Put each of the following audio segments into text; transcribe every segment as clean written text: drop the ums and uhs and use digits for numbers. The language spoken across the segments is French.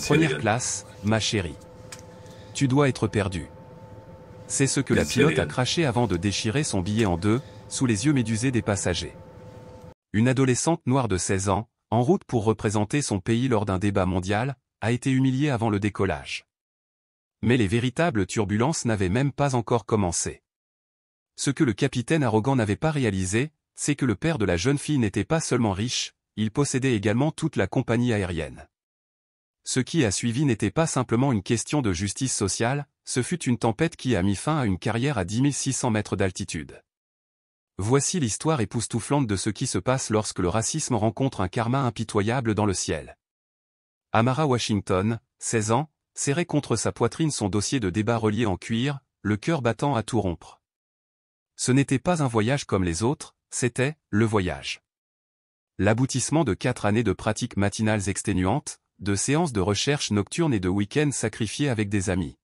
Première classe, ma chérie. Tu dois être perdue. C'est ce que la pilote a craché avant de déchirer son billet en deux, sous les yeux médusés des passagers. Une adolescente noire de 16 ans, en route pour représenter son pays lors d'un débat mondial, a été humiliée avant le décollage. Mais les véritables turbulences n'avaient même pas encore commencé. Ce que le capitaine arrogant n'avait pas réalisé, c'est que le père de la jeune fille n'était pas seulement riche, il possédait également toute la compagnie aérienne. Ce qui a suivi n'était pas simplement une question de justice sociale, ce fut une tempête qui a mis fin à une carrière à 10 600 mètres d'altitude. Voici l'histoire époustouflante de ce qui se passe lorsque le racisme rencontre un karma impitoyable dans le ciel. Amara Washington, 16 ans, serrait contre sa poitrine son dossier de débat relié en cuir, le cœur battant à tout rompre. Ce n'était pas un voyage comme les autres, c'était le voyage. L'aboutissement de 4 années de pratiques matinales exténuantes, de séances de recherche nocturnes et de week-ends sacrifiés avec des amis.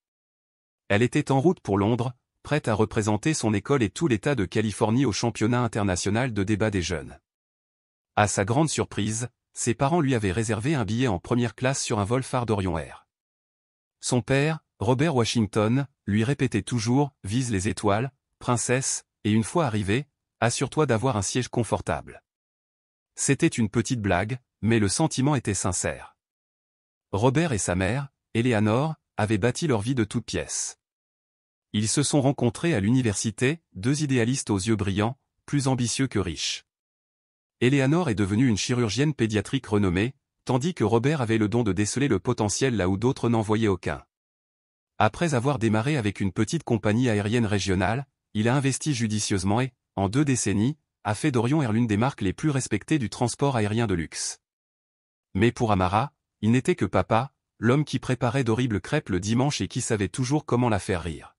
Elle était en route pour Londres, prête à représenter son école et tout l'État de Californie au championnat international de débat des jeunes. À sa grande surprise, ses parents lui avaient réservé un billet en première classe sur un vol phare d'Orion Air. Son père, Robert Washington, lui répétait toujours « Vise les étoiles, princesse, et une fois arrivée, assure-toi d'avoir un siège confortable ». C'était une petite blague, mais le sentiment était sincère. Robert et sa mère, Eleanor, avaient bâti leur vie de toutes pièces. Ils se sont rencontrés à l'université, deux idéalistes aux yeux brillants, plus ambitieux que riches. Eleanor est devenue une chirurgienne pédiatrique renommée, tandis que Robert avait le don de déceler le potentiel là où d'autres n'en voyaient aucun. Après avoir démarré avec une petite compagnie aérienne régionale, il a investi judicieusement et, en 2 décennies, a fait d'Orion Air l'une des marques les plus respectées du transport aérien de luxe. Mais pour Amara, il n'était que papa, l'homme qui préparait d'horribles crêpes le dimanche et qui savait toujours comment la faire rire.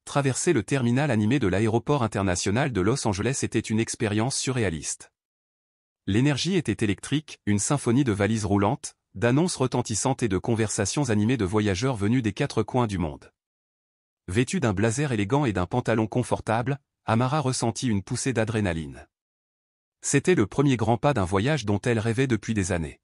Traverser le terminal animé de l'aéroport international de Los Angeles était une expérience surréaliste. L'énergie était électrique, une symphonie de valises roulantes, d'annonces retentissantes et de conversations animées de voyageurs venus des 4 coins du monde. Vêtu d'un blazer élégant et d'un pantalon confortable, Amara ressentit une poussée d'adrénaline. C'était le premier grand pas d'un voyage dont elle rêvait depuis des années.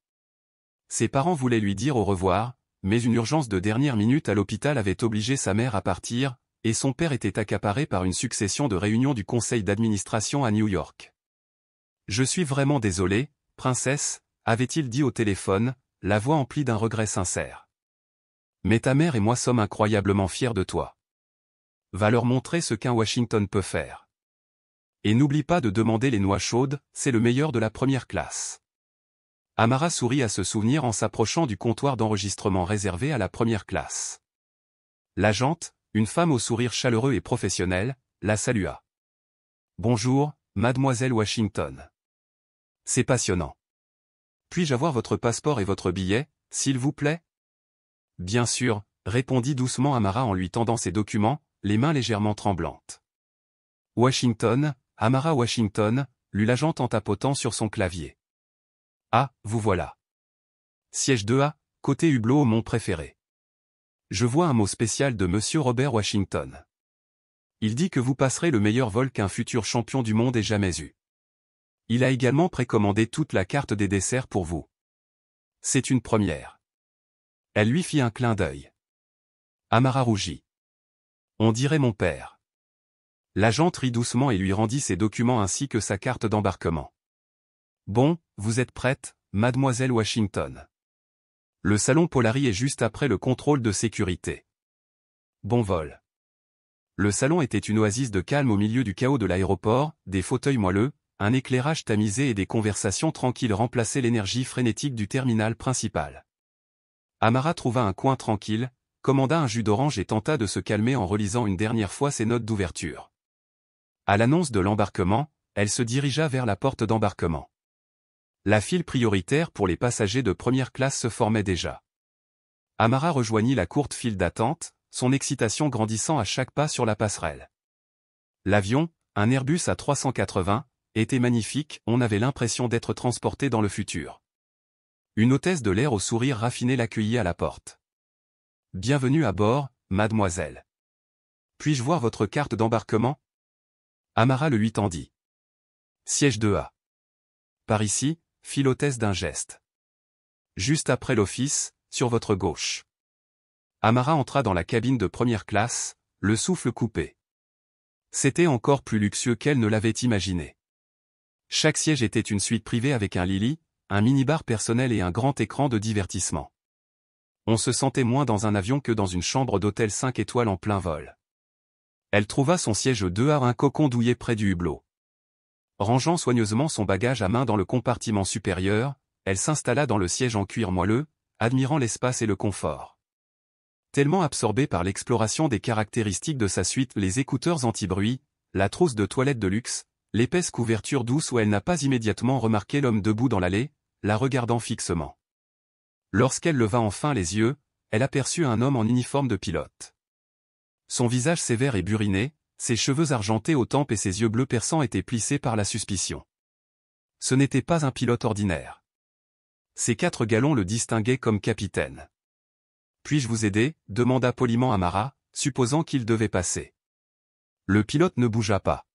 Ses parents voulaient lui dire au revoir, mais une urgence de dernière minute à l'hôpital avait obligé sa mère à partir, et son père était accaparé par une succession de réunions du conseil d'administration à New York. « Je suis vraiment désolé, princesse », avait-il dit au téléphone, la voix emplie d'un regret sincère. « Mais ta mère et moi sommes incroyablement fiers de toi. Va leur montrer ce qu'un Washington peut faire. Et n'oublie pas de demander les noix chaudes, c'est le meilleur de la première classe. » Amara sourit à ce souvenir en s'approchant du comptoir d'enregistrement réservé à la première classe. L'agente, une femme au sourire chaleureux et professionnel, la salua. « Bonjour, mademoiselle Washington. C'est passionnant. Puis-je avoir votre passeport et votre billet, s'il vous plaît ?» « Bien sûr », répondit doucement Amara en lui tendant ses documents, les mains légèrement tremblantes. « Washington, Amara Washington », lut l'agente en tapotant sur son clavier. « Ah, vous voilà. Siège 2A, côté hublot, mon préféré. Je vois un mot spécial de Monsieur Robert Washington. Il dit que vous passerez le meilleur vol qu'un futur champion du monde ait jamais eu. Il a également précommandé toute la carte des desserts pour vous. C'est une première. » Elle lui fit un clin d'œil. Amara rougit. « On dirait mon père. » L'agente rit doucement et lui rendit ses documents ainsi que sa carte d'embarquement. « Bon, vous êtes prête, mademoiselle Washington. Le salon Polari est juste après le contrôle de sécurité. Bon vol. » Le salon était une oasis de calme au milieu du chaos de l'aéroport, des fauteuils moelleux, un éclairage tamisé et des conversations tranquilles remplaçaient l'énergie frénétique du terminal principal. Amara trouva un coin tranquille, commanda un jus d'orange et tenta de se calmer en relisant une dernière fois ses notes d'ouverture. À l'annonce de l'embarquement, elle se dirigea vers la porte d'embarquement. La file prioritaire pour les passagers de première classe se formait déjà. Amara rejoignit la courte file d'attente, son excitation grandissant à chaque pas sur la passerelle. L'avion, un Airbus A380, était magnifique, on avait l'impression d'être transporté dans le futur. Une hôtesse de l'air au sourire raffiné l'accueillit à la porte. « Bienvenue à bord, mademoiselle. Puis-je voir votre carte d'embarquement ?» Amara le lui tendit. « Siège 2A. »« Par ici », fit l'hôtesse d'un geste. « Juste après l'office, sur votre gauche. Amara entra dans la cabine de première classe, le souffle coupé. C'était encore plus luxueux qu'elle ne l'avait imaginé. Chaque siège était une suite privée avec un lit, un minibar personnel et un grand écran de divertissement. On se sentait moins dans un avion que dans une chambre d'hôtel 5 étoiles en plein vol. Elle trouva son siège 2A, un cocon douillet près du hublot. Rangeant soigneusement son bagage à main dans le compartiment supérieur, elle s'installa dans le siège en cuir moelleux, admirant l'espace et le confort. Tellement absorbée par l'exploration des caractéristiques de sa suite, les écouteurs anti-bruit, la trousse de toilette de luxe, l'épaisse couverture douce, où elle n'a pas immédiatement remarqué l'homme debout dans l'allée, la regardant fixement. Lorsqu'elle leva enfin les yeux, elle aperçut un homme en uniforme de pilote. Son visage sévère et buriné, ses cheveux argentés aux tempes et ses yeux bleus perçants étaient plissés par la suspicion. Ce n'était pas un pilote ordinaire. Ses 4 galons le distinguaient comme capitaine. « Puis-je vous aider » demanda poliment Amara, supposant qu'il devait passer. Le pilote ne bougea pas.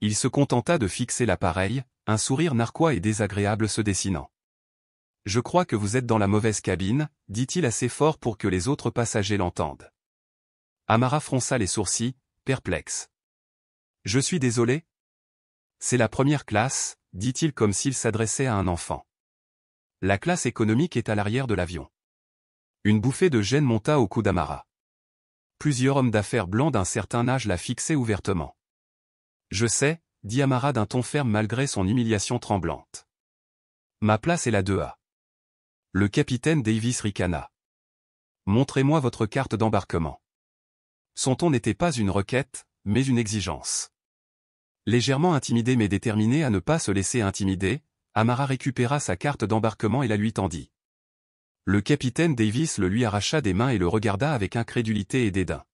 Il se contenta de fixer l'appareil, un sourire narquois et désagréable se dessinant. « Je crois que vous êtes dans la mauvaise cabine » dit-il assez fort pour que les autres passagers l'entendent. Amara fronça les sourcils, perplexe. « Je suis désolé. »« C'est la première classe » dit-il comme s'il s'adressait à un enfant. « La classe économique est à l'arrière de l'avion. » Une bouffée de gêne monta au cou d'Amara. Plusieurs hommes d'affaires blancs d'un certain âge la fixaient ouvertement. « Je sais » dit Amara d'un ton ferme malgré son humiliation tremblante. « Ma place est la 2A. » Le capitaine Davis ricana. « Montrez-moi votre carte d'embarquement. » Son ton n'était pas une requête, mais une exigence. Légèrement intimidée mais déterminée à ne pas se laisser intimider, Amara récupéra sa carte d'embarquement et la lui tendit. Le capitaine Davis le lui arracha des mains et le regarda avec incrédulité et dédain.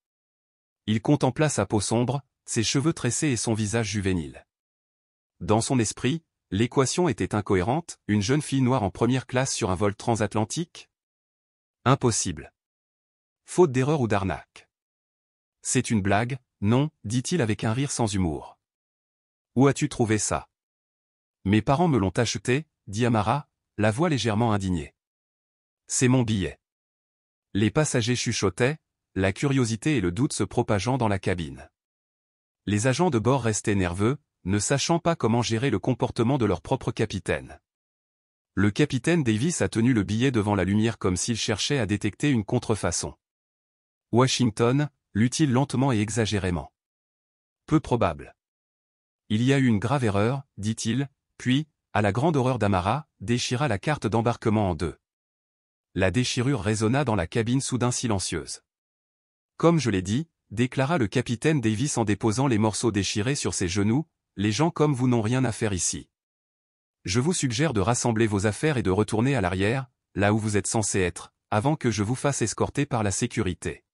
Il contempla sa peau sombre, ses cheveux tressés et son visage juvénile. Dans son esprit, l'équation était incohérente, une jeune fille noire en première classe sur un vol transatlantique ? Impossible. Faute d'erreur ou d'arnaque. C'est une blague, non, dit-il avec un rire sans humour. Où as-tu trouvé ça? Mes parents me l'ont acheté, dit Amara, la voix légèrement indignée. C'est mon billet. Les passagers chuchotaient, la curiosité et le doute se propageant dans la cabine. Les agents de bord restaient nerveux, ne sachant pas comment gérer le comportement de leur propre capitaine. Le capitaine Davis a tenu le billet devant la lumière comme s'il cherchait à détecter une contrefaçon. Washington, lut-il lentement et exagérément. Peu probable. Il y a eu une grave erreur, dit-il, puis, à la grande horreur d'Amara, déchira la carte d'embarquement en 2. La déchirure résonna dans la cabine soudain silencieuse. Comme je l'ai dit, déclara le capitaine Davis en déposant les morceaux déchirés sur ses genoux, les gens comme vous n'ont rien à faire ici. Je vous suggère de rassembler vos affaires et de retourner à l'arrière, là où vous êtes censé être, avant que je vous fasse escorter par la sécurité.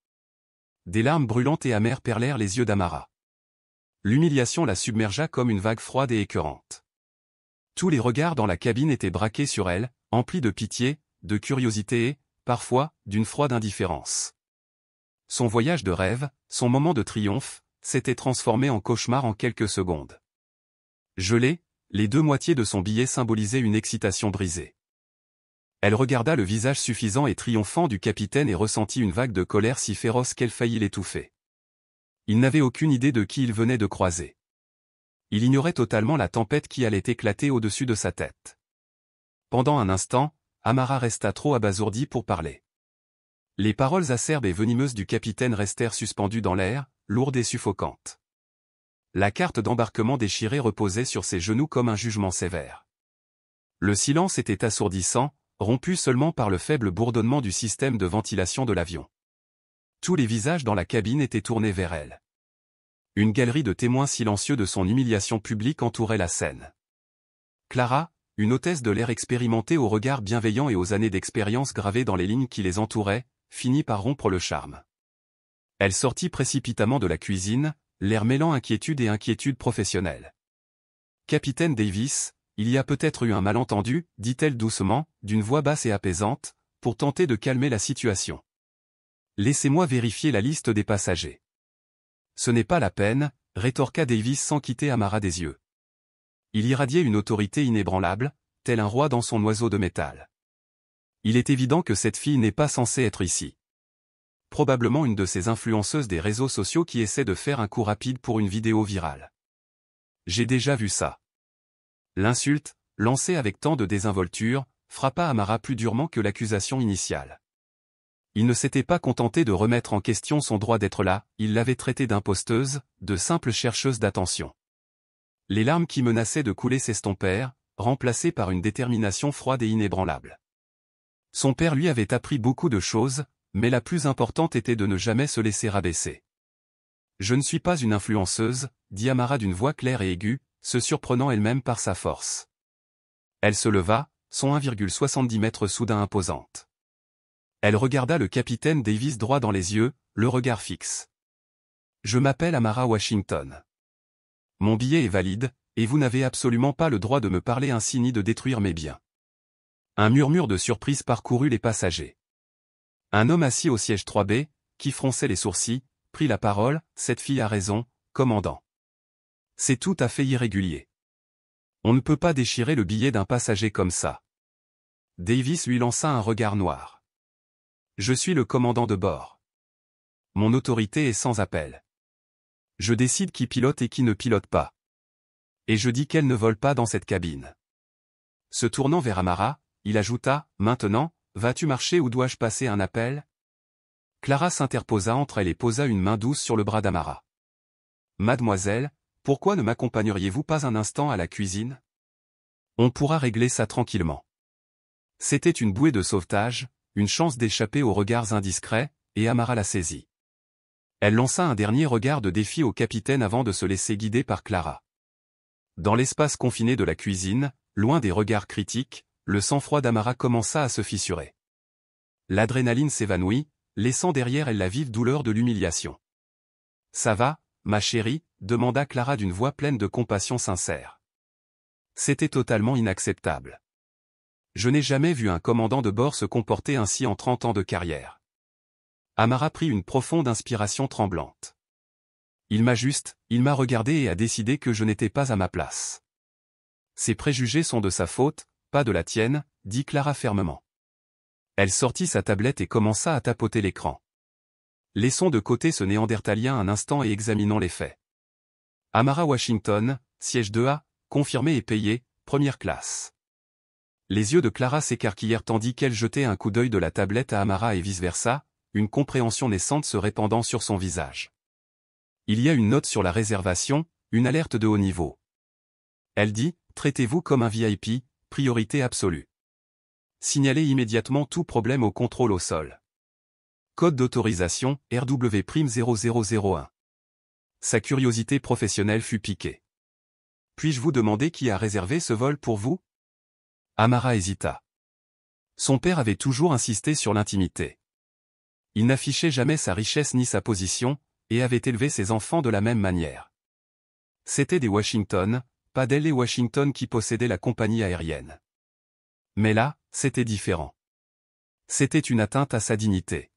Des larmes brûlantes et amères perlèrent les yeux d'Amara. L'humiliation la submergea comme une vague froide et écœurante. Tous les regards dans la cabine étaient braqués sur elle, emplis de pitié, de curiosité et, parfois, d'une froide indifférence. Son voyage de rêve, son moment de triomphe, s'était transformé en cauchemar en quelques secondes. Gelée, les 2 moitiés de son billet symbolisaient une excitation brisée. Elle regarda le visage suffisant et triomphant du capitaine et ressentit une vague de colère si féroce qu'elle faillit l'étouffer. Il n'avait aucune idée de qui il venait de croiser. Il ignorait totalement la tempête qui allait éclater au-dessus de sa tête. Pendant un instant, Amara resta trop abasourdie pour parler. Les paroles acerbes et venimeuses du capitaine restèrent suspendues dans l'air, lourdes et suffocantes. La carte d'embarquement déchirée reposait sur ses genoux comme un jugement sévère. Le silence était assourdissant, rompu seulement par le faible bourdonnement du système de ventilation de l'avion. Tous les visages dans la cabine étaient tournés vers elle. Une galerie de témoins silencieux de son humiliation publique entourait la scène. Clara, une hôtesse de l'air expérimentée au regard bienveillant et aux années d'expérience gravées dans les lignes qui les entouraient, finit par rompre le charme. Elle sortit précipitamment de la cuisine, l'air mêlant inquiétude et inquiétude professionnelle. « Capitaine Davis, il y a peut-être eu un malentendu, dit-elle doucement, d'une voix basse et apaisante, pour tenter de calmer la situation. Laissez-moi vérifier la liste des passagers. » Ce n'est pas la peine, rétorqua Davis sans quitter Amara des yeux. Il irradiait une autorité inébranlable, tel un roi dans son oiseau de métal. Il est évident que cette fille n'est pas censée être ici. Probablement une de ces influenceuses des réseaux sociaux qui essaie de faire un coup rapide pour une vidéo virale. J'ai déjà vu ça. L'insulte, lancée avec tant de désinvolture, frappa Amara plus durement que l'accusation initiale. Il ne s'était pas contenté de remettre en question son droit d'être là, il l'avait traitée d'imposteuse, de simple chercheuse d'attention. Les larmes qui menaçaient de couler s'estompèrent, remplacées par une détermination froide et inébranlable. Son père lui avait appris beaucoup de choses, mais la plus importante était de ne jamais se laisser rabaisser. « Je ne suis pas une influenceuse », dit Amara d'une voix claire et aiguë, se surprenant elle-même par sa force. Elle se leva, son 1,70 m soudain imposante. Elle regarda le capitaine Davis droit dans les yeux, le regard fixe. « Je m'appelle Amara Washington. Mon billet est valide, et vous n'avez absolument pas le droit de me parler ainsi ni de détruire mes biens. » Un murmure de surprise parcourut les passagers. Un homme assis au siège 3B, qui fronçait les sourcils, prit la parole. « Cette fille a raison, commandant. C'est tout à fait irrégulier. On ne peut pas déchirer le billet d'un passager comme ça. » Davis lui lança un regard noir. « Je suis le commandant de bord. Mon autorité est sans appel. Je décide qui pilote et qui ne pilote pas. Et je dis qu'elle ne vole pas dans cette cabine. » Se tournant vers Amara, il ajouta, « Maintenant, vas-tu marcher ou dois-je passer un appel ?» Clara s'interposa entre elle et posa une main douce sur le bras d'Amara. « Mademoiselle, pourquoi ne m'accompagneriez-vous pas un instant à la cuisine? On pourra régler ça tranquillement. » C'était une bouée de sauvetage, une chance d'échapper aux regards indiscrets, et Amara la saisit. Elle lança un dernier regard de défi au capitaine avant de se laisser guider par Clara. Dans l'espace confiné de la cuisine, loin des regards critiques, le sang-froid d'Amara commença à se fissurer. L'adrénaline s'évanouit, laissant derrière elle la vive douleur de l'humiliation. « Ça va, ma chérie ?» demanda Clara d'une voix pleine de compassion sincère. C'était totalement inacceptable. Je n'ai jamais vu un commandant de bord se comporter ainsi en 30 ans de carrière. Amara prit une profonde inspiration tremblante. Il m'a regardé et a décidé que je n'étais pas à ma place. Ses préjugés sont de sa faute, pas de la tienne, dit Clara fermement. Elle sortit sa tablette et commença à tapoter l'écran. Laissons de côté ce néandertalien un instant et examinons les faits. Amara Washington, siège 2A, confirmé et payé, première classe. Les yeux de Clara s'écarquillèrent tandis qu'elle jetait un coup d'œil de la tablette à Amara et vice-versa, une compréhension naissante se répandant sur son visage. Il y a une note sur la réservation, une alerte de haut niveau. Elle dit, traitez-vous comme un VIP, priorité absolue. Signalez immédiatement tout problème au contrôle au sol. Code d'autorisation, RW'0001. Sa curiosité professionnelle fut piquée. Puis-je vous demander qui a réservé ce vol pour vous? Amara hésita. Son père avait toujours insisté sur l'intimité. Il n'affichait jamais sa richesse ni sa position, et avait élevé ses enfants de la même manière. C'étaient des Washington, pas d'elle et Washington qui possédaient la compagnie aérienne. Mais là, c'était différent. C'était une atteinte à sa dignité.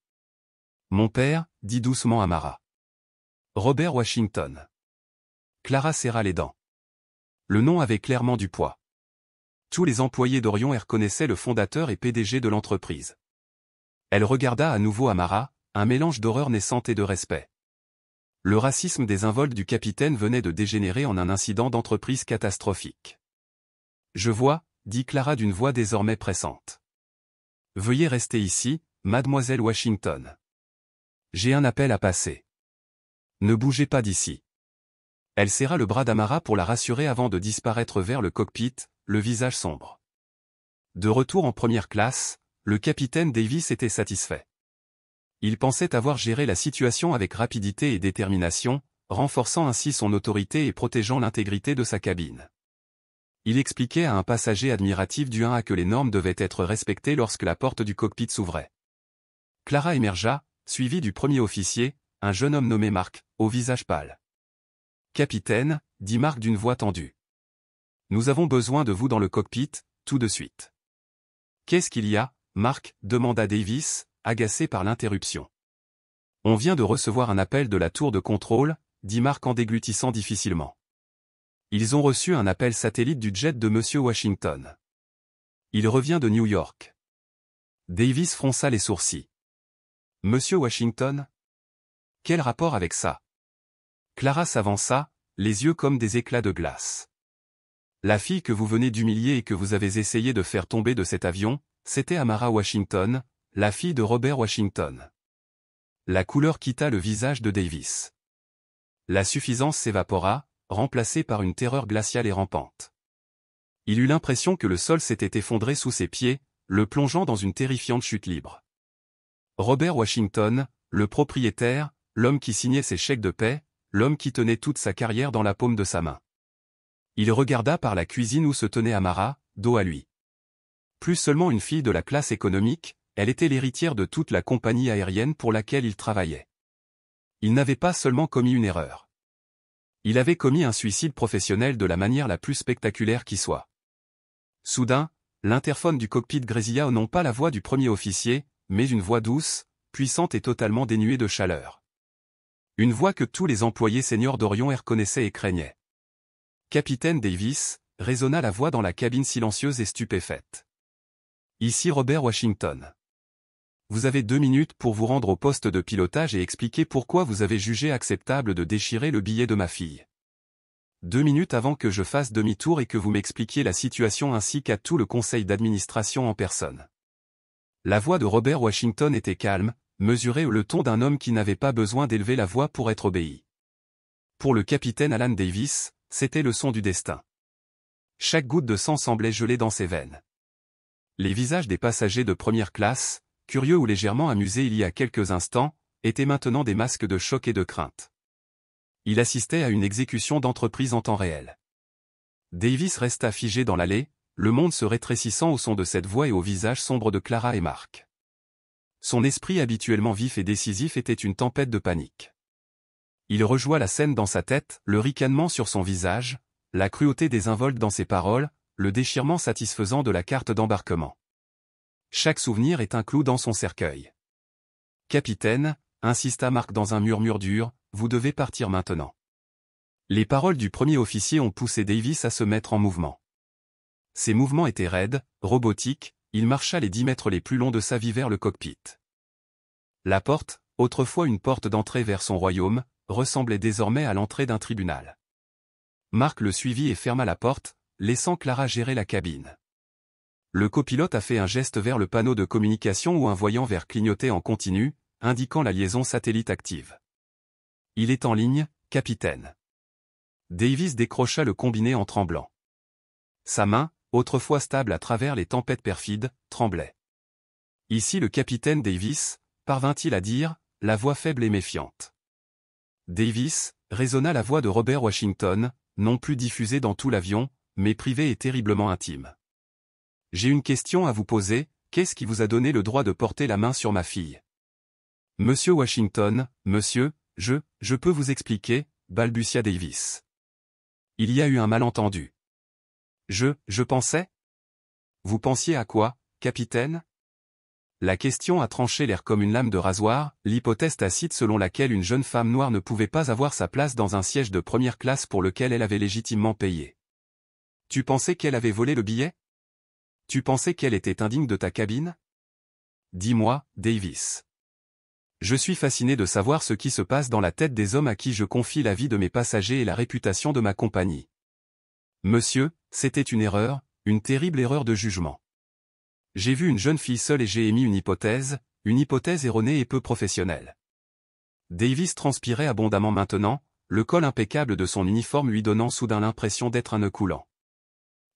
Mon père, dit doucement Amara. Robert Washington. Clara serra les dents. Le nom avait clairement du poids. Tous les employés d'Orion Air connaissaient le fondateur et PDG de l'entreprise. Elle regarda à nouveau Amara, un mélange d'horreur naissante et de respect. Le racisme désinvolte du capitaine venait de dégénérer en un incident d'entreprise catastrophique. Je vois, dit Clara d'une voix désormais pressante. Veuillez rester ici, mademoiselle Washington. J'ai un appel à passer. Ne bougez pas d'ici. Elle serra le bras d'Amara pour la rassurer avant de disparaître vers le cockpit, le visage sombre. De retour en première classe, le capitaine Davis était satisfait. Il pensait avoir géré la situation avec rapidité et détermination, renforçant ainsi son autorité et protégeant l'intégrité de sa cabine. Il expliquait à un passager admiratif du 1A que les normes devaient être respectées lorsque la porte du cockpit s'ouvrait. Clara émergea, suivie du premier officier, un jeune homme nommé Marc, au visage pâle. « Capitaine, dit Marc d'une voix tendue. Nous avons besoin de vous dans le cockpit, tout de suite. » Qu'est-ce qu'il y a, Marc, demanda Davis, agacé par l'interruption. On vient de recevoir un appel de la tour de contrôle, dit Marc en déglutissant difficilement. Ils ont reçu un appel satellite du jet de Monsieur Washington. Il revient de New York. Davis fronça les sourcils. Monsieur Washington? Quel rapport avec ça? Clara s'avança, les yeux comme des éclats de glace. La fille que vous venez d'humilier et que vous avez essayé de faire tomber de cet avion, c'était Amara Washington, la fille de Robert Washington. La couleur quitta le visage de Davis. La suffisance s'évapora, remplacée par une terreur glaciale et rampante. Il eut l'impression que le sol s'était effondré sous ses pieds, le plongeant dans une terrifiante chute libre. Robert Washington, le propriétaire, l'homme qui signait ses chèques de paie, l'homme qui tenait toute sa carrière dans la paume de sa main. Il regarda par la cuisine où se tenait Amara, dos à lui. Plus seulement une fille de la classe économique, elle était l'héritière de toute la compagnie aérienne pour laquelle il travaillait. Il n'avait pas seulement commis une erreur. Il avait commis un suicide professionnel de la manière la plus spectaculaire qui soit. Soudain, l'interphone du cockpit grésilla non pas la voix du premier officier, mais une voix douce, puissante et totalement dénuée de chaleur. Une voix que tous les employés seniors d'Orion Air connaissaient et craignaient. Capitaine Davis, résonna la voix dans la cabine silencieuse et stupéfaite. Ici Robert Washington. Vous avez 2 minutes pour vous rendre au poste de pilotage et expliquer pourquoi vous avez jugé acceptable de déchirer le billet de ma fille. 2 minutes avant que je fasse demi-tour et que vous m'expliquiez la situation ainsi qu'à tout le conseil d'administration en personne. La voix de Robert Washington était calme, mesurée le ton d'un homme qui n'avait pas besoin d'élever la voix pour être obéi. Pour le capitaine Alan Davis, c'était le son du destin. Chaque goutte de sang semblait geler dans ses veines. Les visages des passagers de première classe, curieux ou légèrement amusés il y a quelques instants, étaient maintenant des masques de choc et de crainte. Il assistait à une exécution d'entreprise en temps réel. Davis resta figé dans l'allée, le monde se rétrécissant au son de cette voix et au visage sombre de Clara et Mark. Son esprit habituellement vif et décisif était une tempête de panique. Il rejoua la scène dans sa tête, le ricanement sur son visage, la cruauté désinvolte dans ses paroles, le déchirement satisfaisant de la carte d'embarquement. Chaque souvenir est un clou dans son cercueil. Capitaine, insista Mark dans un murmure dur, vous devez partir maintenant. Les paroles du premier officier ont poussé Davis à se mettre en mouvement. Ses mouvements étaient raides, robotiques, il marcha les 10 mètres les plus longs de sa vie vers le cockpit. La porte, autrefois une porte d'entrée vers son royaume, ressemblait désormais à l'entrée d'un tribunal. Mark le suivit et ferma la porte, laissant Clara gérer la cabine. Le copilote a fait un geste vers le panneau de communication où un voyant vert clignotait en continu, indiquant la liaison satellite active. Il est en ligne, capitaine. Davis décrocha le combiné en tremblant. Sa main, autrefois stable à travers les tempêtes perfides, tremblait. Ici le capitaine Davis, parvint-il à dire, la voix faible et méfiante. Davis, résonna la voix de Robert Washington, non plus diffusée dans tout l'avion, mais privée et terriblement intime. J'ai une question à vous poser, qu'est-ce qui vous a donné le droit de porter la main sur ma fille? Monsieur Washington, monsieur, je peux vous expliquer, balbutia Davis. Il y a eu un malentendu. Je pensais? Vous pensiez à quoi, capitaine? La question a tranché l'air comme une lame de rasoir, l'hypothèse tacite selon laquelle une jeune femme noire ne pouvait pas avoir sa place dans un siège de première classe pour lequel elle avait légitimement payé. Tu pensais qu'elle avait volé le billet? Tu pensais qu'elle était indigne de ta cabine? Dis-moi, Davis. Je suis fasciné de savoir ce qui se passe dans la tête des hommes à qui je confie la vie de mes passagers et la réputation de ma compagnie. Monsieur, c'était une erreur, une terrible erreur de jugement. J'ai vu une jeune fille seule et j'ai émis une hypothèse erronée et peu professionnelle. Davis transpirait abondamment maintenant, le col impeccable de son uniforme lui donnant soudain l'impression d'être un nœud coulant.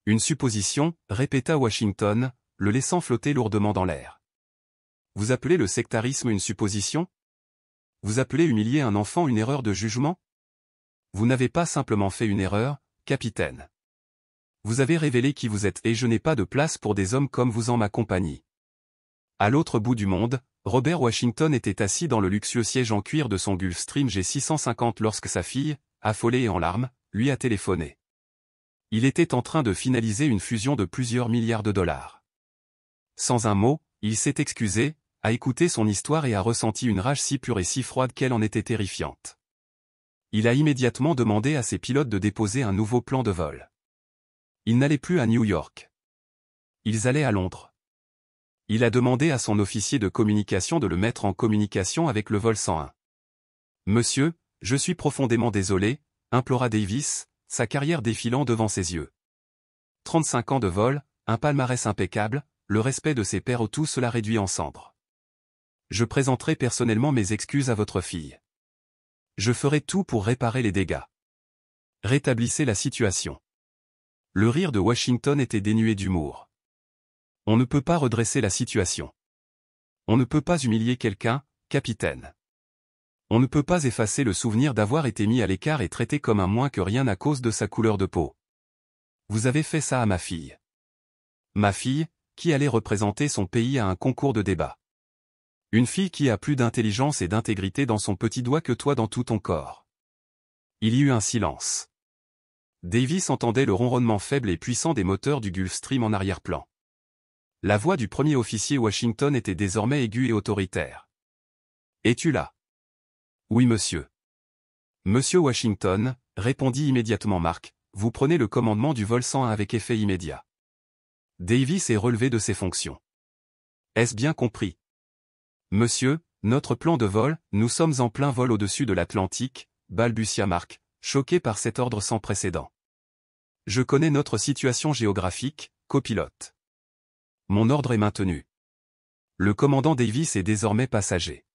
Une supposition, répéta Washington, le laissant flotter lourdement dans l'air. Vous appelez le sectarisme une supposition? Vous appelez humilier un enfant une erreur de jugement? Vous n'avez pas simplement fait une erreur, capitaine. Vous avez révélé qui vous êtes et je n'ai pas de place pour des hommes comme vous en ma compagnie. À l'autre bout du monde, Robert Washington était assis dans le luxueux siège en cuir de son Gulfstream G650 lorsque sa fille, affolée et en larmes, lui a téléphoné. Il était en train de finaliser une fusion de plusieurs milliards de dollars. Sans un mot, il s'est excusé, a écouté son histoire et a ressenti une rage si pure et si froide qu'elle en était terrifiante. Il a immédiatement demandé à ses pilotes de déposer un nouveau plan de vol. Ils n'allaient plus à New York. Ils allaient à Londres. Il a demandé à son officier de communication de le mettre en communication avec le vol 101. Monsieur, je suis profondément désolé, implora Davis, sa carrière défilant devant ses yeux. 35 ans de vol, un palmarès impeccable, le respect de ses pairs, tout cela réduit en cendres. Je présenterai personnellement mes excuses à votre fille. Je ferai tout pour réparer les dégâts. Rétablissez la situation. Le rire de Washington était dénué d'humour. On ne peut pas redresser la situation. On ne peut pas humilier quelqu'un, capitaine. On ne peut pas effacer le souvenir d'avoir été mis à l'écart et traité comme un moins que rien à cause de sa couleur de peau. Vous avez fait ça à ma fille. Ma fille, qui allait représenter son pays à un concours de débat. Une fille qui a plus d'intelligence et d'intégrité dans son petit doigt que toi dans tout ton corps. Il y eut un silence. Davis entendait le ronronnement faible et puissant des moteurs du Gulfstream en arrière-plan. La voix du premier officier Washington était désormais aiguë et autoritaire. « Es-tu là ?»« Oui, monsieur. »« Monsieur Washington, » répondit immédiatement Mark, « vous prenez le commandement du vol 101 avec effet immédiat. » Davis est relevé de ses fonctions. « Est-ce bien compris ? » Monsieur, notre plan de vol, nous sommes en plein vol au-dessus de l'Atlantique, balbutia Mark, choqué par cet ordre sans précédent. Je connais notre situation géographique, copilote. Mon ordre est maintenu. Le commandant Davis est désormais passager.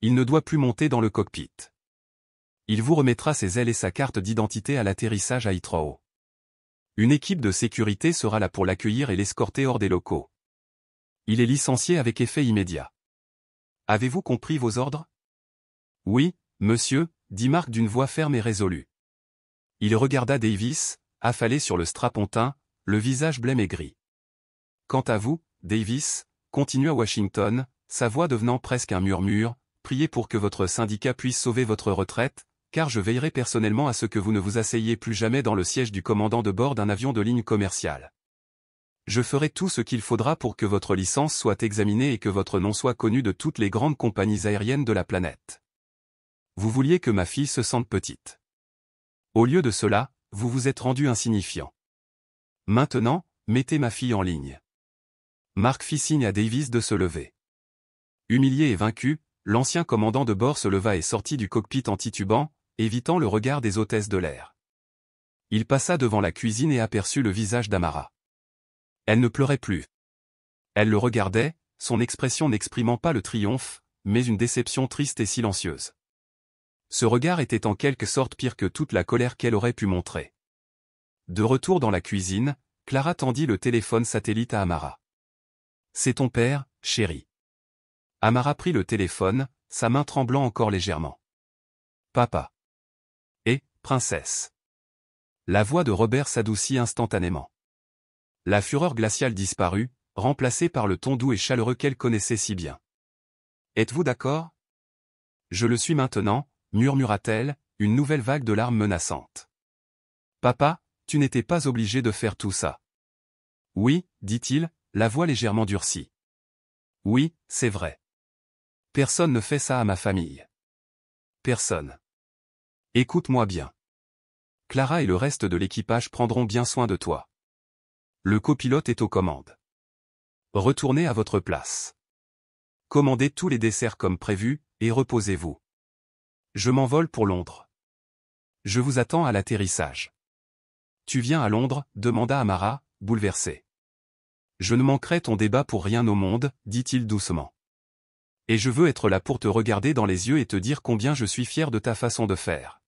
Il ne doit plus monter dans le cockpit. Il vous remettra ses ailes et sa carte d'identité à l'atterrissage à Heathrow. Une équipe de sécurité sera là pour l'accueillir et l'escorter hors des locaux. Il est licencié avec effet immédiat. Avez-vous compris vos ordres? Oui, monsieur, dit Mark d'une voix ferme et résolue. Il regarda Davis, affalé sur le strapontin, le visage blême et gris. Quant à vous, Davis, continua Washington, sa voix devenant presque un murmure, priez pour que votre syndicat puisse sauver votre retraite, car je veillerai personnellement à ce que vous ne vous asseyiez plus jamais dans le siège du commandant de bord d'un avion de ligne commerciale. Je ferai tout ce qu'il faudra pour que votre licence soit examinée et que votre nom soit connu de toutes les grandes compagnies aériennes de la planète. Vous vouliez que ma fille se sente petite. Au lieu de cela, vous vous êtes rendu insignifiant. Maintenant, mettez ma fille en ligne. Mark fit signe à Davis de se lever. Humilié et vaincu, l'ancien commandant de bord se leva et sortit du cockpit en titubant, évitant le regard des hôtesses de l'air. Il passa devant la cuisine et aperçut le visage d'Amara. Elle ne pleurait plus. Elle le regardait, son expression n'exprimant pas le triomphe, mais une déception triste et silencieuse. Ce regard était en quelque sorte pire que toute la colère qu'elle aurait pu montrer. De retour dans la cuisine, Clara tendit le téléphone satellite à Amara. « C'est ton père, chérie. » Amara prit le téléphone, sa main tremblant encore légèrement. « Papa. »« Et, princesse. » La voix de Robert s'adoucit instantanément. La fureur glaciale disparut, remplacée par le ton doux et chaleureux qu'elle connaissait si bien. « Êtes-vous d'accord ? » « Je le suis maintenant, » murmura-t-elle, une nouvelle vague de larmes menaçantes. « Papa, tu n'étais pas obligé de faire tout ça. »« Oui, » dit-il, la voix légèrement durcie. « Oui, c'est vrai. Personne ne fait ça à ma famille. Personne. Écoute-moi bien. Clara et le reste de l'équipage prendront bien soin de toi. Le copilote est aux commandes. Retournez à votre place. Commandez tous les desserts comme prévu, et reposez-vous. Je m'envole pour Londres. Je vous attends à l'atterrissage. Tu viens à Londres, demanda Amara, bouleversée. Je ne manquerai ton débat pour rien au monde, dit-il doucement. Et je veux être là pour te regarder dans les yeux et te dire combien je suis fier de ta façon de faire.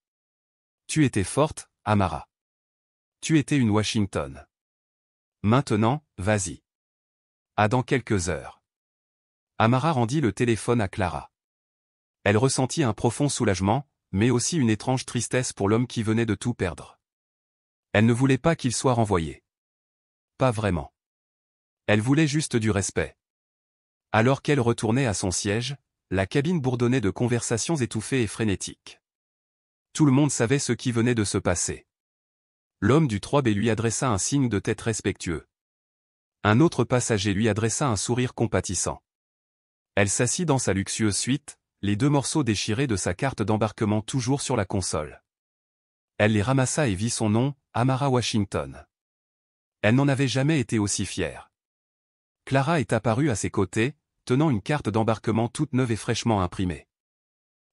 Tu étais forte, Amara. Tu étais une Washington. Maintenant, vas-y. À dans quelques heures. Amara rendit le téléphone à Clara. Elle ressentit un profond soulagement, mais aussi une étrange tristesse pour l'homme qui venait de tout perdre. Elle ne voulait pas qu'il soit renvoyé. Pas vraiment. Elle voulait juste du respect. Alors qu'elle retournait à son siège, la cabine bourdonnait de conversations étouffées et frénétiques. Tout le monde savait ce qui venait de se passer. L'homme du 3B lui adressa un signe de tête respectueux. Un autre passager lui adressa un sourire compatissant. Elle s'assit dans sa luxueuse suite, les 2 morceaux déchirés de sa carte d'embarquement toujours sur la console. Elle les ramassa et vit son nom, Amara Washington. Elle n'en avait jamais été aussi fière. Clara est apparue à ses côtés, tenant une carte d'embarquement toute neuve et fraîchement imprimée.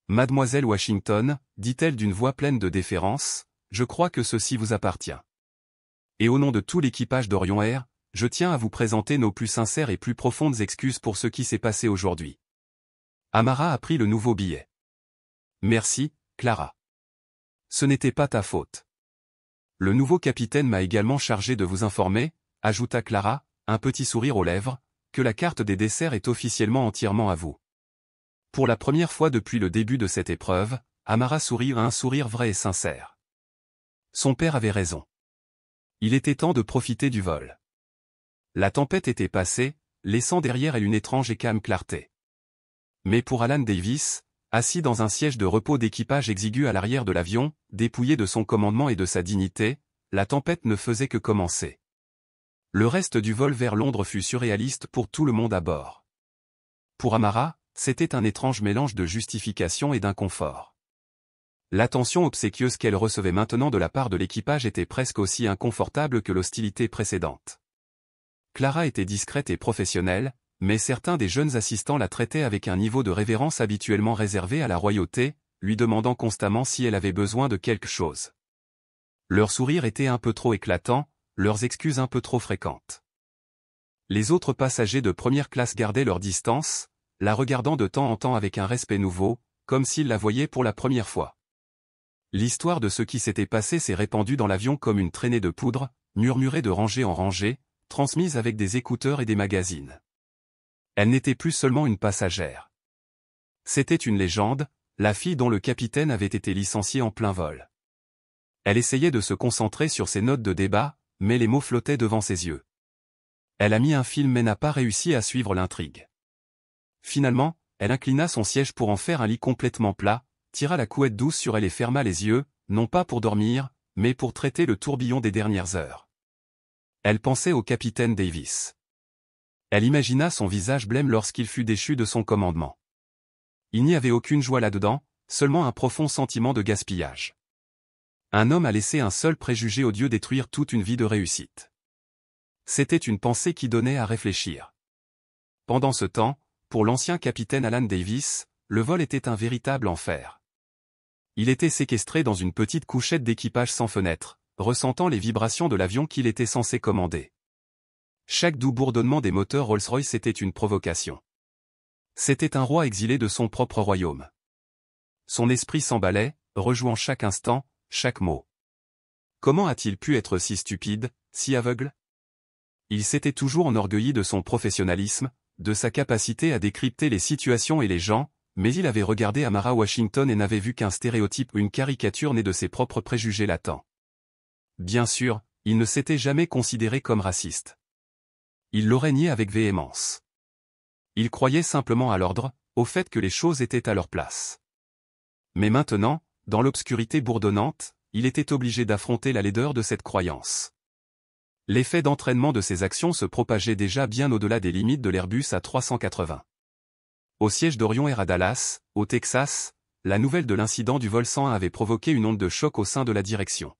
Mademoiselle Washington, dit-elle d'une voix pleine de déférence, je crois que ceci vous appartient. Et au nom de tout l'équipage d'Orion Air, je tiens à vous présenter nos plus sincères et plus profondes excuses pour ce qui s'est passé aujourd'hui. Amara a pris le nouveau billet. Merci, Clara. Ce n'était pas ta faute. Le nouveau capitaine m'a également chargé de vous informer, ajouta Clara, un petit sourire aux lèvres, que la carte des desserts est officiellement entièrement à vous. Pour la première fois depuis le début de cette épreuve, Amara sourit un sourire vrai et sincère. Son père avait raison. Il était temps de profiter du vol. La tempête était passée, laissant derrière elle une étrange et calme clarté. Mais pour Alan Davis, assis dans un siège de repos d'équipage exigu à l'arrière de l'avion, dépouillé de son commandement et de sa dignité, la tempête ne faisait que commencer. Le reste du vol vers Londres fut surréaliste pour tout le monde à bord. Pour Amara, c'était un étrange mélange de justification et d'inconfort. L'attention obséquieuse qu'elle recevait maintenant de la part de l'équipage était presque aussi inconfortable que l'hostilité précédente. Clara était discrète et professionnelle, mais certains des jeunes assistants la traitaient avec un niveau de révérence habituellement réservé à la royauté, lui demandant constamment si elle avait besoin de quelque chose. Leur sourire était un peu trop éclatant, leurs excuses un peu trop fréquentes. Les autres passagers de première classe gardaient leur distance, la regardant de temps en temps avec un respect nouveau, comme s'ils la voyaient pour la première fois. L'histoire de ce qui s'était passé s'est répandue dans l'avion comme une traînée de poudre, murmurée de rangée en rangée, transmise avec des écouteurs et des magazines. Elle n'était plus seulement une passagère. C'était une légende, la fille dont le capitaine avait été licencié en plein vol. Elle essayait de se concentrer sur ses notes de débat, mais les mots flottaient devant ses yeux. Elle a mis un film mais n'a pas réussi à suivre l'intrigue. Finalement, elle inclina son siège pour en faire un lit complètement plat, tira la couette douce sur elle et ferma les yeux, non pas pour dormir, mais pour traiter le tourbillon des dernières heures. Elle pensait au capitaine Davis. Elle imagina son visage blême lorsqu'il fut déchu de son commandement. Il n'y avait aucune joie là-dedans, seulement un profond sentiment de gaspillage. Un homme a laissé un seul préjugé odieux détruire toute une vie de réussite. C'était une pensée qui donnait à réfléchir. Pendant ce temps, pour l'ancien capitaine Alan Davis, le vol était un véritable enfer. Il était séquestré dans une petite couchette d'équipage sans fenêtre, ressentant les vibrations de l'avion qu'il était censé commander. Chaque doux bourdonnement des moteurs Rolls-Royce était une provocation. C'était un roi exilé de son propre royaume. Son esprit s'emballait, rejouant chaque instant, chaque mot. Comment a-t-il pu être si stupide, si aveugle? Il s'était toujours enorgueilli de son professionnalisme, de sa capacité à décrypter les situations et les gens, mais il avait regardé Amara Washington et n'avait vu qu'un stéréotype ou une caricature née de ses propres préjugés latents. Bien sûr, il ne s'était jamais considéré comme raciste. Il l'aurait nié avec véhémence. Il croyait simplement à l'ordre, au fait que les choses étaient à leur place. Mais maintenant, dans l'obscurité bourdonnante, il était obligé d'affronter la laideur de cette croyance. L'effet d'entraînement de ses actions se propageait déjà bien au-delà des limites de l'Airbus A380. Au siège d'Orion Air à Dallas, au Texas, la nouvelle de l'incident du vol 101 avait provoqué une onde de choc au sein de la direction.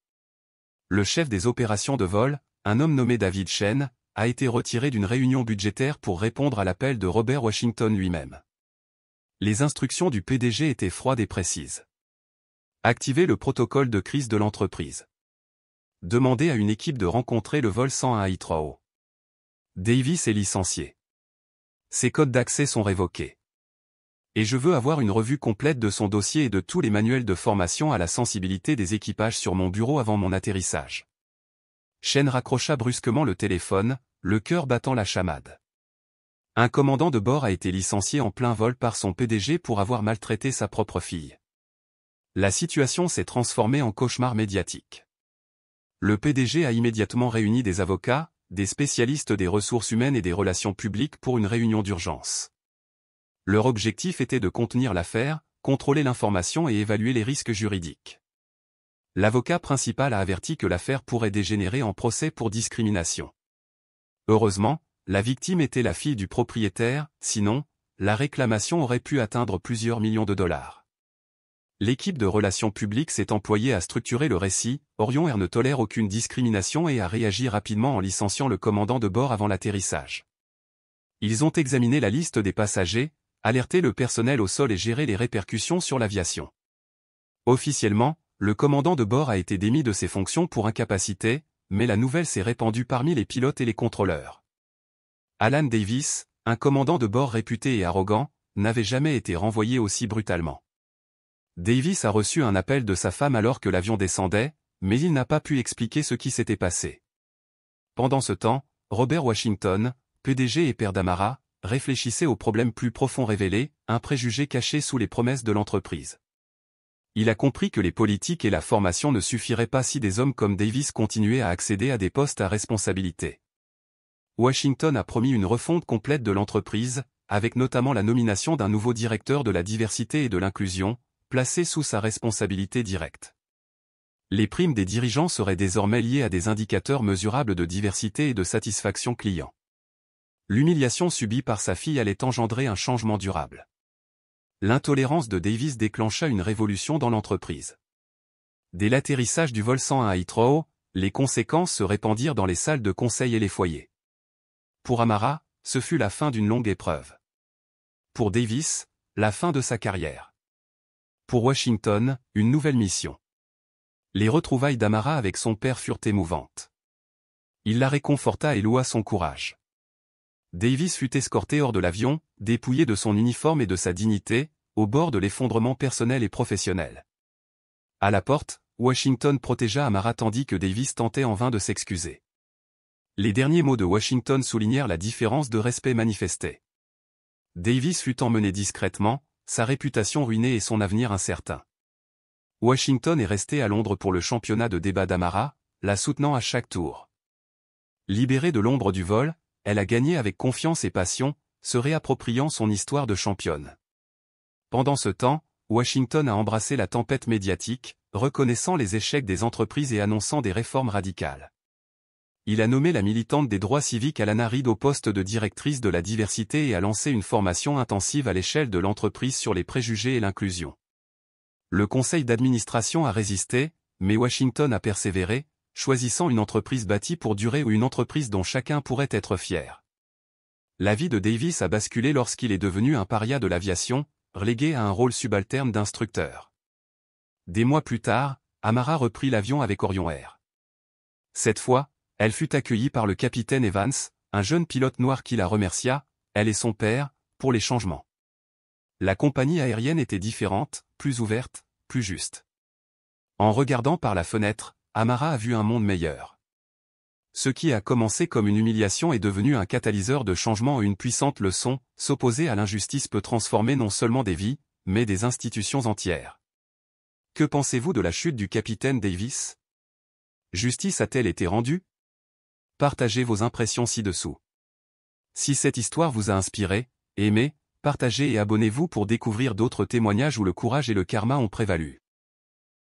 Le chef des opérations de vol, un homme nommé David Chen, a été retiré d'une réunion budgétaire pour répondre à l'appel de Robert Washington lui-même. Les instructions du PDG étaient froides et précises. Activez le protocole de crise de l'entreprise. Demandez à une équipe de rencontrer le vol 101 à Heathrow. Davis est licencié. Ses codes d'accès sont révoqués. Et je veux avoir une revue complète de son dossier et de tous les manuels de formation à la sensibilité des équipages sur mon bureau avant mon atterrissage. Chen raccrocha brusquement le téléphone, le cœur battant la chamade. Un commandant de bord a été licencié en plein vol par son PDG pour avoir maltraité sa propre fille. La situation s'est transformée en cauchemar médiatique. Le PDG a immédiatement réuni des avocats, des spécialistes des ressources humaines et des relations publiques pour une réunion d'urgence. Leur objectif était de contenir l'affaire, contrôler l'information et évaluer les risques juridiques. L'avocat principal a averti que l'affaire pourrait dégénérer en procès pour discrimination. Heureusement, la victime était la fille du propriétaire, sinon, la réclamation aurait pu atteindre plusieurs millions de dollars. L'équipe de relations publiques s'est employée à structurer le récit, Orion Air ne tolère aucune discrimination et a réagi rapidement en licenciant le commandant de bord avant l'atterrissage. Ils ont examiné la liste des passagers, alerté le personnel au sol et géré les répercussions sur l'aviation. Officiellement, le commandant de bord a été démis de ses fonctions pour incapacité, mais la nouvelle s'est répandue parmi les pilotes et les contrôleurs. Alan Davis, un commandant de bord réputé et arrogant, n'avait jamais été renvoyé aussi brutalement. Davis a reçu un appel de sa femme alors que l'avion descendait, mais il n'a pas pu expliquer ce qui s'était passé. Pendant ce temps, Robert Washington, PDG et père d'Amara, réfléchissait aux problèmes plus profonds révélés, un préjugé caché sous les promesses de l'entreprise. Il a compris que les politiques et la formation ne suffiraient pas si des hommes comme Davis continuaient à accéder à des postes à responsabilité. Washington a promis une refonte complète de l'entreprise, avec notamment la nomination d'un nouveau directeur de la diversité et de l'inclusion, placé sous sa responsabilité directe. Les primes des dirigeants seraient désormais liées à des indicateurs mesurables de diversité et de satisfaction client. L'humiliation subie par sa fille allait engendrer un changement durable. L'intolérance de Davis déclencha une révolution dans l'entreprise. Dès l'atterrissage du vol 101 à Heathrow, les conséquences se répandirent dans les salles de conseil et les foyers. Pour Amara, ce fut la fin d'une longue épreuve. Pour Davis, la fin de sa carrière. Pour Washington, une nouvelle mission. Les retrouvailles d'Amara avec son père furent émouvantes. Il la réconforta et loua son courage. Davis fut escorté hors de l'avion, dépouillé de son uniforme et de sa dignité, au bord de l'effondrement personnel et professionnel. À la porte, Washington protégea Amara tandis que Davis tentait en vain de s'excuser. Les derniers mots de Washington soulignèrent la différence de respect manifestée. Davis fut emmené discrètement, sa réputation ruinée et son avenir incertain. Washington est resté à Londres pour le championnat de débat d'Amara, la soutenant à chaque tour. Libérée de l'ombre du vol, elle a gagné avec confiance et passion, se réappropriant son histoire de championne. Pendant ce temps, Washington a embrassé la tempête médiatique, reconnaissant les échecs des entreprises et annonçant des réformes radicales. Il a nommé la militante des droits civiques Alana Reid au poste de directrice de la diversité et a lancé une formation intensive à l'échelle de l'entreprise sur les préjugés et l'inclusion. Le conseil d'administration a résisté, mais Washington a persévéré, choisissant une entreprise bâtie pour durer ou une entreprise dont chacun pourrait être fier. La vie de Davis a basculé lorsqu'il est devenu un paria de l'aviation, relégué à un rôle subalterne d'instructeur. Des mois plus tard, Amara reprit l'avion avec Orion Air. Cette fois, elle fut accueillie par le capitaine Evans, un jeune pilote noir qui la remercia, elle et son père, pour les changements. La compagnie aérienne était différente, plus ouverte, plus juste. En regardant par la fenêtre, Amara a vu un monde meilleur. Ce qui a commencé comme une humiliation est devenu un catalyseur de changement et une puissante leçon, s'opposer à l'injustice peut transformer non seulement des vies, mais des institutions entières. Que pensez-vous de la chute du capitaine Davis? Justice a-t-elle été rendue? Partagez vos impressions ci-dessous. Si cette histoire vous a inspiré, aimez, partagez et abonnez-vous pour découvrir d'autres témoignages où le courage et le karma ont prévalu.